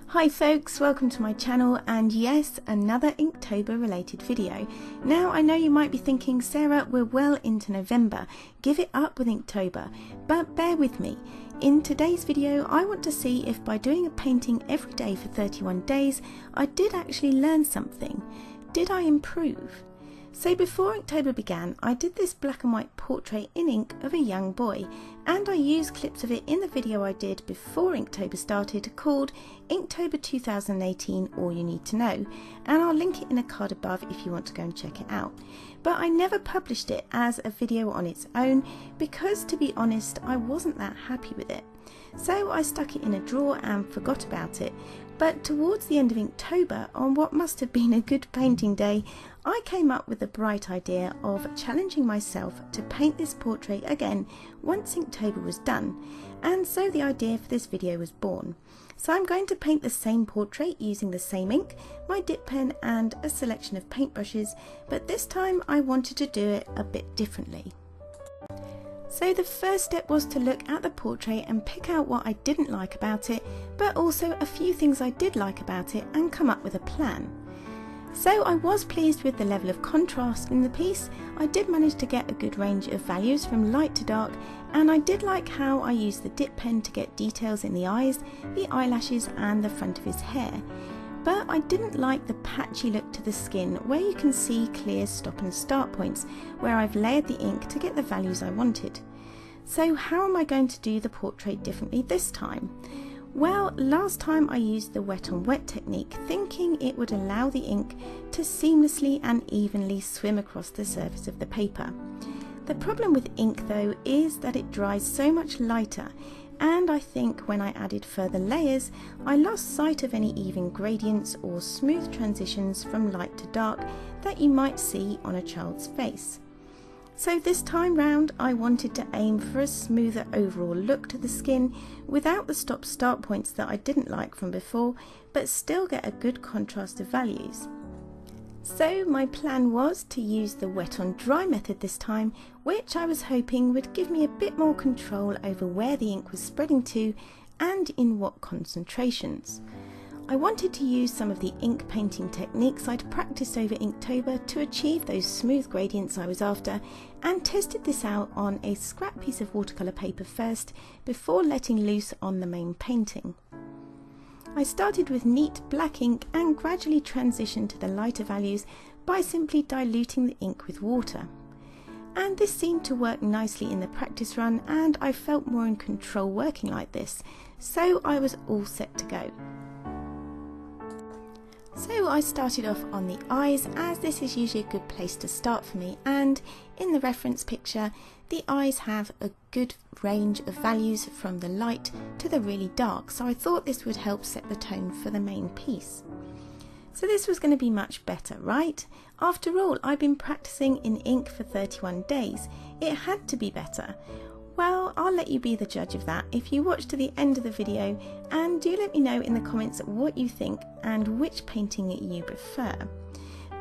Hi folks, welcome to my channel, and yes, another Inktober related video. Now I know you might be thinking, Sarah, we're well into November, give it up with Inktober, but bear with me. In today's video I want to see if by doing a painting every day for 31 days I did actually learn something. Did I improve? So before Inktober began, I did this black and white portrait in ink of a young boy, and I used clips of it in the video I did before Inktober started called Inktober 2018 All You Need to Know, and I'll link it in a card above if you want to go and check it out. But I never published it as a video on its own because, to be honest, I wasn't that happy with it. So I stuck it in a drawer and forgot about it. But towards the end of Inktober, on what must have been a good painting day, I came up with the bright idea of challenging myself to paint this portrait again once Inktober was done, and so the idea for this video was born. So I'm going to paint the same portrait using the same ink, my dip pen and a selection of paintbrushes, but this time I wanted to do it a bit differently. So the first step was to look at the portrait and pick out what I didn't like about it, but also a few things I did like about it, and come up with a plan. So I was pleased with the level of contrast in the piece. I did manage to get a good range of values from light to dark, and I did like how I used the dip pen to get details in the eyes, the eyelashes and the front of his hair. But I didn't like the patchy look to the skin where you can see clear stop and start points where I've layered the ink to get the values I wanted. So how am I going to do the portrait differently this time? Well, last time I used the wet on wet technique, thinking it would allow the ink to seamlessly and evenly swim across the surface of the paper. The problem with ink though is that it dries so much lighter, and I think when I added further layers I lost sight of any even gradients or smooth transitions from light to dark that you might see on a child's face. So this time round I wanted to aim for a smoother overall look to the skin without the stop-start points that I didn't like from before, but still get a good contrast of values. So my plan was to use the wet on dry method this time, which I was hoping would give me a bit more control over where the ink was spreading to and in what concentrations. I wanted to use some of the ink painting techniques I'd practiced over Inktober to achieve those smooth gradients I was after, and tested this out on a scrap piece of watercolour paper first before letting loose on the main painting. I started with neat black ink and gradually transitioned to the lighter values by simply diluting the ink with water. And this seemed to work nicely in the practice run, and I felt more in control working like this, so I was all set to go. So I started off on the eyes, as this is usually a good place to start for me, and in the reference picture the eyes have a good range of values from the light to the really dark, so I thought this would help set the tone for the main piece. So this was going to be much better, right? After all, I've been practicing in ink for 31 days. It had to be better. Well, I'll let you be the judge of that if you watch to the end of the video, and do let me know in the comments what you think and which painting you prefer.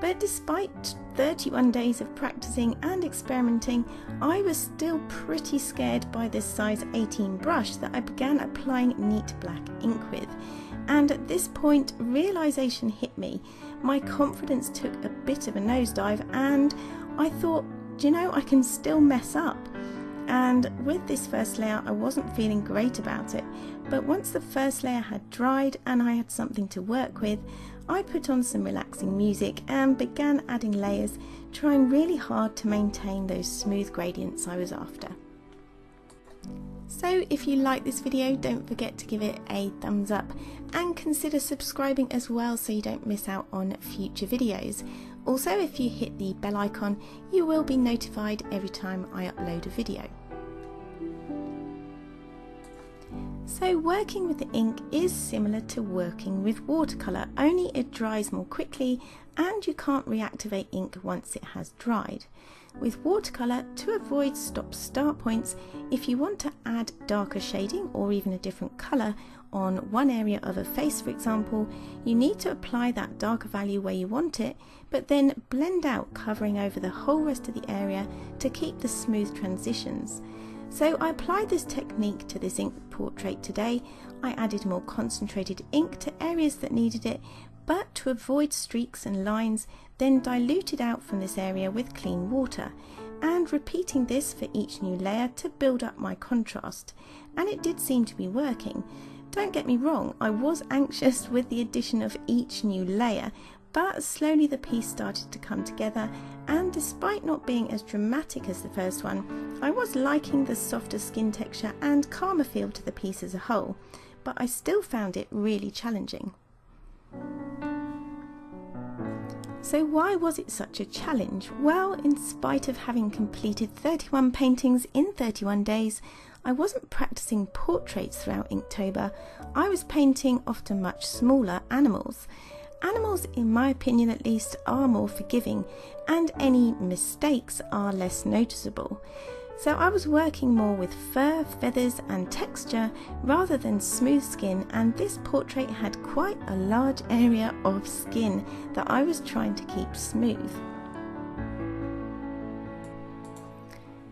But despite 31 days of practicing and experimenting, I was still pretty scared by this size 18 brush that I began applying neat black ink with. And at this point, realization hit me. My confidence took a bit of a nosedive, and I thought, do you know, I can still mess up. And with this first layer I wasn't feeling great about it, but once the first layer had dried and I had something to work with, I put on some relaxing music and began adding layers, trying really hard to maintain those smooth gradients I was after. So if you like this video, don't forget to give it a thumbs up and consider subscribing as well so you don't miss out on future videos. Also, if you hit the bell icon, you will be notified every time I upload a video. So working with the ink is similar to working with watercolour, only it dries more quickly and you can't reactivate ink once it has dried. With watercolour, to avoid stop-start points, if you want to add darker shading or even a different colour on one area of a face, for example, you need to apply that darker value where you want it, but then blend out, covering over the whole rest of the area to keep the smooth transitions. So I applied this technique to this ink portrait today. I added more concentrated ink to areas that needed it, but to avoid streaks and lines, then diluted out from this area with clean water, and repeating this for each new layer to build up my contrast. And it did seem to be working. Don't get me wrong, I was anxious with the addition of each new layer, but slowly the piece started to come together, and despite not being as dramatic as the first one, I was liking the softer skin texture and calmer feel to the piece as a whole, but I still found it really challenging. So why was it such a challenge? Well, in spite of having completed 31 paintings in 31 days, I wasn't practicing portraits throughout Inktober. I was painting often much smaller animals. Animals, in my opinion at least, are more forgiving, and any mistakes are less noticeable. So I was working more with fur, feathers and texture rather than smooth skin, and this portrait had quite a large area of skin that I was trying to keep smooth.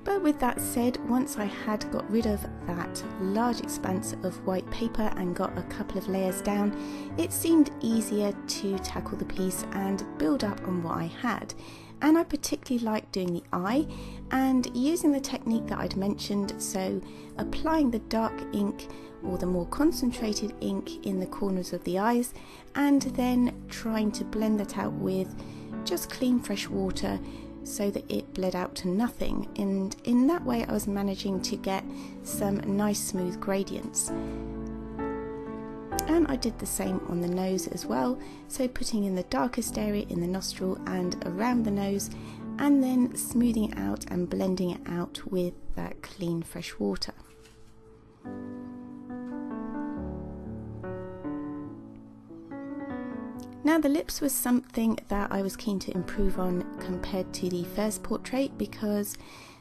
But with that said, once I had got rid of that large expanse of white paper and got a couple of layers down, it seemed easier to tackle the piece and build up on what I had. And I particularly liked doing the eye and using the technique that I'd mentioned, so applying the dark ink or the more concentrated ink in the corners of the eyes, and then trying to blend that out with just clean fresh water so that it bled out to nothing, and in that way I was managing to get some nice smooth gradients. And I did the same on the nose as well, so putting in the darkest area in the nostril and around the nose, and then smoothing it out and blending it out with that clean fresh water. Now the lips was something that I was keen to improve on compared to the first portrait, because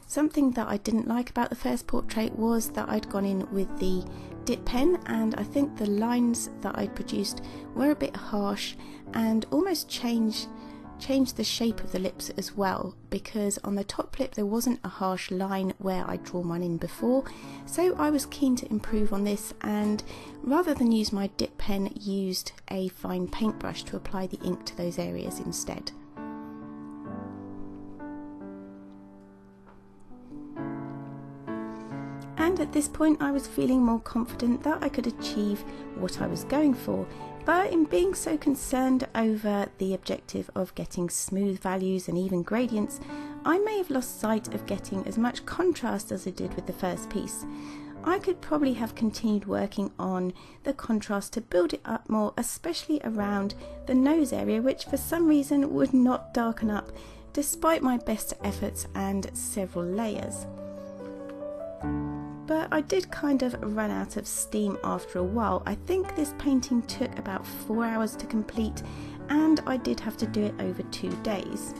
something that I didn't like about the first portrait was that I'd gone in with the dip pen, and I think the lines that I'd produced were a bit harsh and almost changed the shape of the lips as well, because on the top lip there wasn't a harsh line where I'd drawn one in before. So I was keen to improve on this, and rather than use my dip pen, used a fine paintbrush to apply the ink to those areas instead. And at this point I was feeling more confident that I could achieve what I was going for, but in being so concerned over the objective of getting smooth values and even gradients, I may have lost sight of getting as much contrast as I did with the first piece. I could probably have continued working on the contrast to build it up more, especially around the nose area, which for some reason would not darken up despite my best efforts and several layers. But I did kind of run out of steam after a while. I think this painting took about 4 hours to complete, and I did have to do it over 2 days.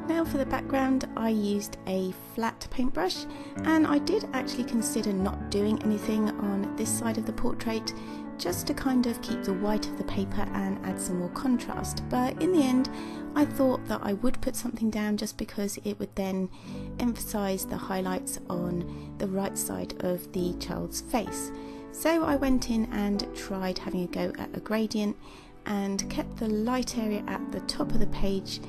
Now for the background, I used a flat paintbrush, and I did actually consider not doing anything on this side of the portrait, just to kind of keep the white of the paper and add some more contrast. But in the end I thought that I would put something down, just because it would then emphasize the highlights on the right side of the child's face. So I went in and tried having a go at a gradient and kept the light area at the top of the page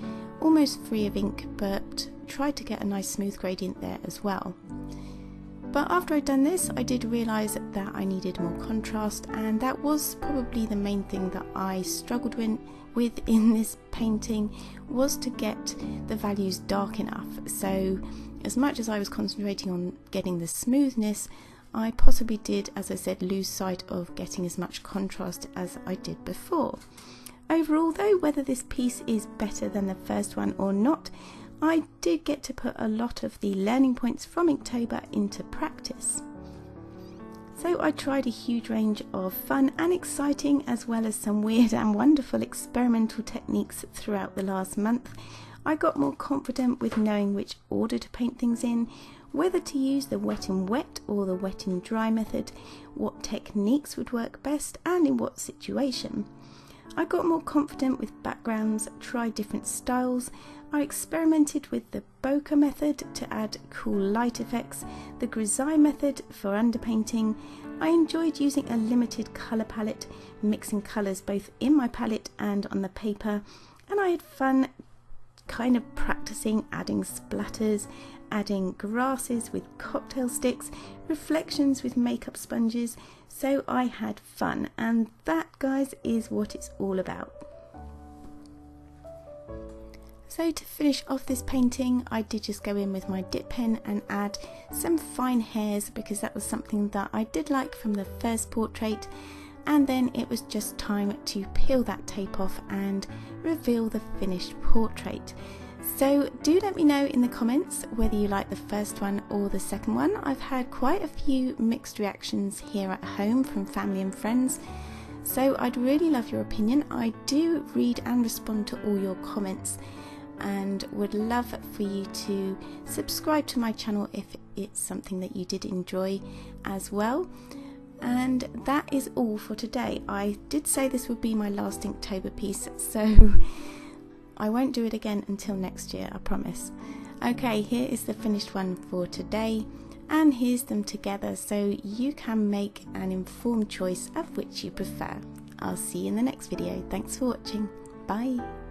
almost free of ink, but tried to get a nice smooth gradient there as well. But after I'd done this, I did realise that I needed more contrast, and that was probably the main thing that I struggled with in this painting, was to get the values dark enough. So as much as I was concentrating on getting the smoothness, I possibly did, as I said, lose sight of getting as much contrast as I did before. Overall though, whether this piece is better than the first one or not, I did get to put a lot of the learning points from Inktober into practice. So I tried a huge range of fun and exciting, as well as some weird and wonderful experimental techniques throughout the last month. I got more confident with knowing which order to paint things in, whether to use the wet in wet or the wet in dry method, what techniques would work best and in what situation. I got more confident with backgrounds, tried different styles. I experimented with the bokeh method to add cool light effects, the grisaille method for underpainting. I enjoyed using a limited colour palette, mixing colours both in my palette and on the paper, and I had fun kind of practicing adding splatters, adding grasses with cocktail sticks, reflections with makeup sponges. So I had fun, and that, guys, is what it's all about. So to finish off this painting, I did just go in with my dip pen and add some fine hairs, because that was something that I did like from the first portrait. And then it was just time to peel that tape off and reveal the finished portrait. So do let me know in the comments whether you like the first one or the second one. I've had quite a few mixed reactions here at home from family and friends, so I'd really love your opinion. I do read and respond to all your comments, and would love for you to subscribe to my channel if it's something that you did enjoy as well. And that is all for today. I did say this would be my last Inktober piece, so I won't do it again until next year, I promise. Okay, here is the finished one for today, and here's them together so you can make an informed choice of which you prefer. I'll see you in the next video. Thanks for watching. Bye.